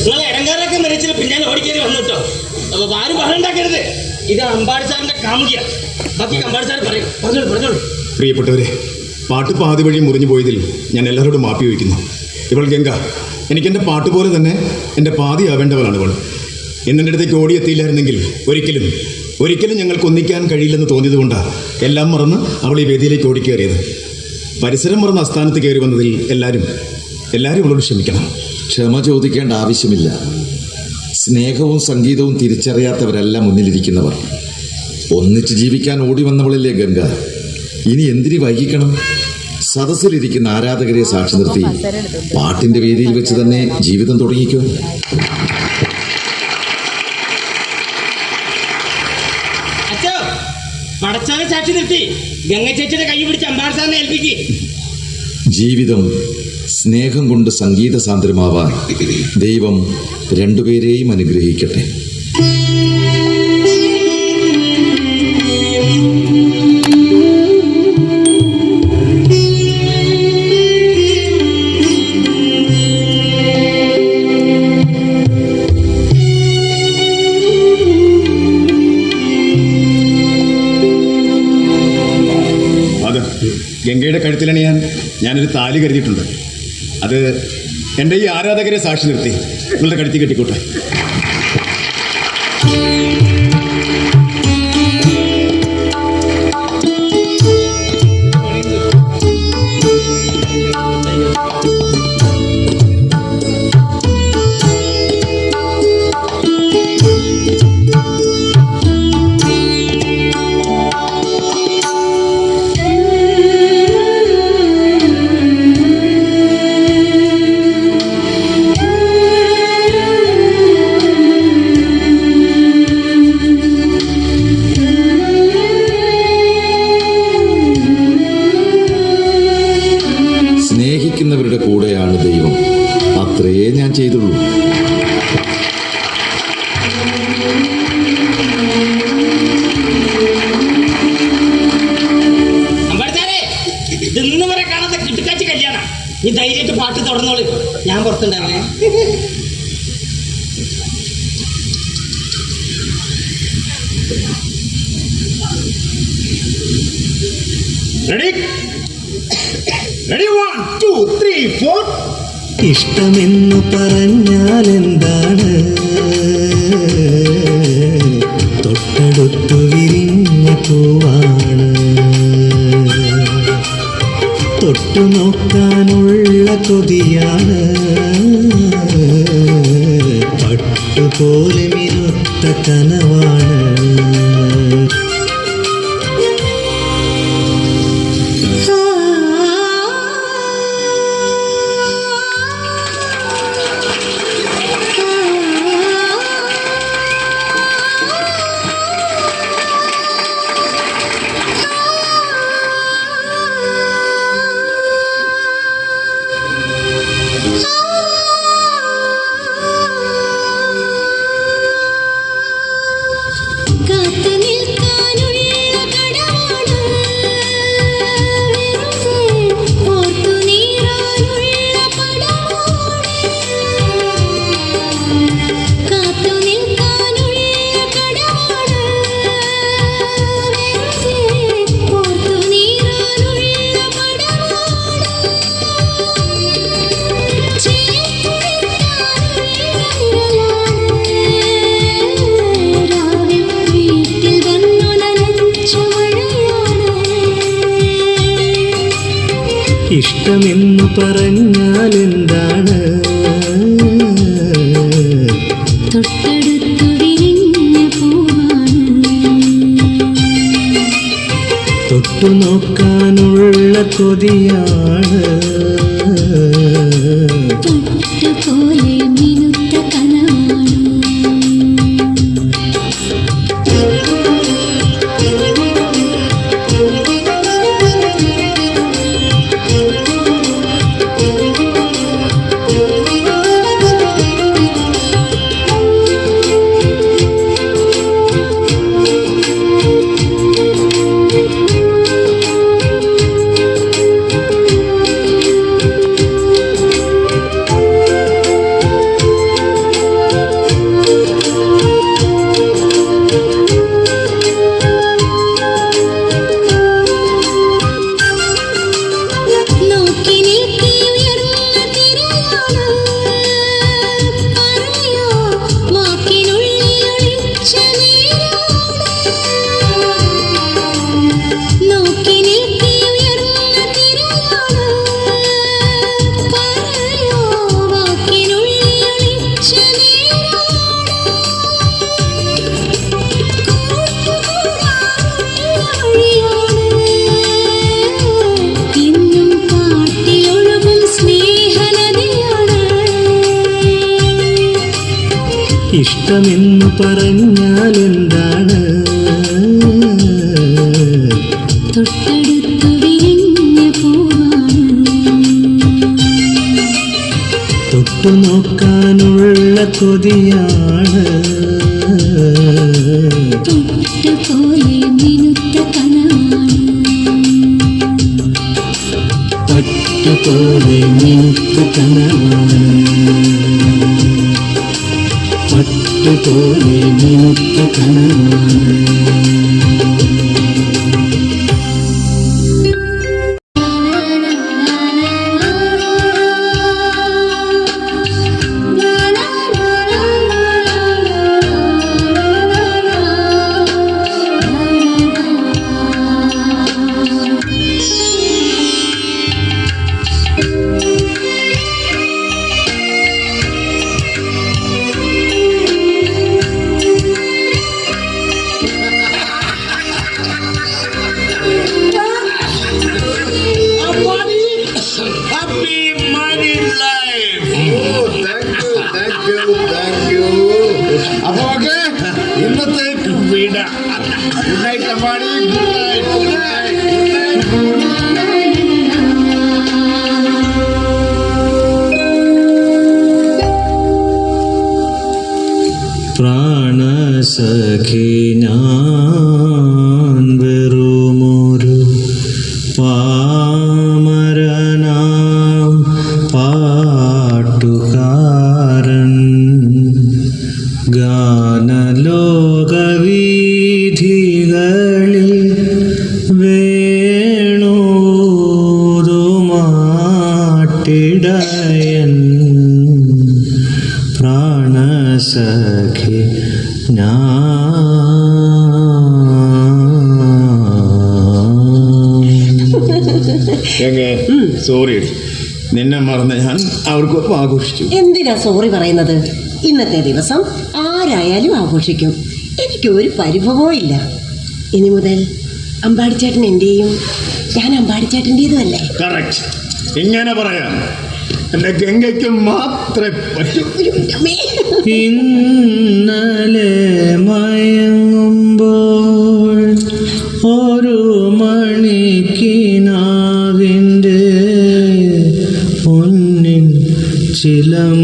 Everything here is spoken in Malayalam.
നിങ്ങൾ ഇടങ്കാരൊക്കെ മരിച്ചിട്ട് പിന്നാലെ ഓടിക്കേറി വന്നു കേട്ടോ. അപ്പൊ ആരും ബഹളുണ്ടാക്കരുത്. ഇത് അമ്പാടി സാറിന്റെ കാമുകിയ. ബാക്കി അമ്പാടി സാർ പറയും. പറഞ്ഞോളൂ. പ്രിയപ്പെട്ടവരെ, പാട്ട് പാതി വഴി മുറിഞ്ഞു പോയതിൽ ഞാൻ എല്ലാവരോടും മാപ്പി വയ്ക്കുന്നു. ഇവൾ ഗംഗ എനിക്കെൻ്റെ പാട്ട് പോലെ തന്നെ എൻ്റെ പാതിയാവേണ്ടവളാണ് ഇവൾ. ഇന്നെൻ്റെ അടുത്തേക്ക് ഓടിയെത്തിയില്ലായിരുന്നെങ്കിൽ ഒരിക്കലും ഞങ്ങൾക്ക് ഒന്നിക്കാൻ കഴിയില്ലെന്ന് തോന്നിയതുകൊണ്ടാണ് എല്ലാം മറന്ന് അവൾ ഈ വേദിയിലേക്ക് ഓടിക്കേറിയത്. പരിസരം മറന്ന് ആസ്ഥാനത്ത് കയറി വന്നതിൽ എല്ലാവരും അവളോട് ക്ഷമിക്കണം. ക്ഷമ ചോദിക്കേണ്ട ആവശ്യമില്ല. സ്നേഹവും സംഗീതവും തിരിച്ചറിയാത്തവരല്ല മുന്നിലിരിക്കുന്നവർ. ഒന്നിച്ച് ജീവിക്കാൻ ഓടി വന്നവളല്ലേ ഗംഗ. ഇനി എന്തിനു വൈകിക്കണം? സദസ്സിലിരിക്കുന്ന ആരാധകരെ സാക്ഷി നിർത്തി പാട്ടിന്റെ വേദിയിൽ വെച്ച് തന്നെ ജീവിതം തുടങ്ങിക്കോ. പടച്ചവനെ സാക്ഷി നിർത്തി ഗംഗ ചേച്ചിയുടെ കൈ പിടിച്ച് അമ്പാടി സാറിനെ ഏൽപ്പിക്ക്. ജീവിതം സ്നേഹം കൊണ്ട് സംഗീത സാന്ദ്രമാവാൻ ദൈവം രണ്ടുപേരെയും അനുഗ്രഹിക്കട്ടെ. ഗംഗയുടെ കഴുത്തിലാണ് ഞാനൊരു താലി കരുതിയിട്ടുണ്ട്. അത് എൻ്റെ ഈ ആരാധകരെ സാക്ഷി നിർത്തി നിങ്ങളുടെ കഴുത്തി കെട്ടിക്കോട്ടെ. സ്നേഹിക്കുന്നവരുടെ കൂടെയാണ് ദൈവം. അത്രയേ ഞാൻ ചെയ്തുള്ളൂ. ഇന്ന് വരെ കാണാത്ത കിട്ടുക്കാച്ചി കല്യാണം. നീ ധൈര്യമായിട്ട് പാട്ട് തുടർന്നോളൂ. ഞാൻ പുറത്തുണ്ടാവേ. Ready? 1, 2, 3, 4. ഇഷ്ടമെന്നു പറഞ്ഞാൽ എന്താണ്? തൊട്ടടുത്തു വിരിഞ്ഞ പൂവാണ്. തൊട്ടു നോക്കാനുള്ള കൊതിയാണ്. പട്ടുപോലെ മിനുത്ത കനവാണ്. ഇഷ്ടമെന്നു പറഞ്ഞാൽ എന്താണ്? തൊട്ടടുത്തു വിരിഞ്ഞ പൂവാണ്. തൊട്ടു നോക്കാനുള്ള കൊതിയാണ്. പട്ടുപോലെ മിനുത്ത കനവാണ്. ഇഷ്ടമെന്നു പറഞ്ഞാൽ എന്താണ്? തൊട്ടടുത്തു വിരിഞ്ഞ പൂവാണ്. തൊട്ടു നോക്കാനുള്ള കൊതിയാണ്. തൊട്ടുപോലെ മിനുത്ത കനവാണ്. പട്ടുപോലെ മിനുത്ത കനവാണ്. പട്ടുപോലെ മിനുത്ത കനവാണ്. അപ്പൊ ഓക്കെ, ഇന്നത്തേക്ക് വിട. Good night Ambadi. Good night, good night, good night. പ്രാണസഖി ഞാൻ വെറുമൊരു പാമരനാം പാട്ടുകാരൻ. ഗാനലോകവീഥികളിൽ വേണൂതുമാട്ടിടയൻ. പ്രാണസഖി സോറി, നിന്നെ മറന്ന് ഞാൻ അവർക്കൊപ്പം ആഘോഷിച്ചു. എന്തിനാ സോറി പറയുന്നത്? ഇന്നത്തെ ദിവസം ആരായാലും ആഘോഷിക്കും. എനിക്കൊരു പരിഭവവും ഇല്ല. ഇനി മുതൽ അമ്പാടിച്ചേട്ടൻ എൻ്റെയും ഞാൻ അമ്പാടിച്ചേട്ടൻ്റെതും അല്ലേ? കറക്റ്റ്, ഇങ്ങനെ പറയാം. എൻ്റെ ഗംഗയ്ക്ക് മാത്രമേ പറ്റൂ. ഇന്നലെ മയങ്ങുമ്പോൾ ഒരു മണിക്കിനാവിൻ്റെ പൊന്നിൻ ചിലം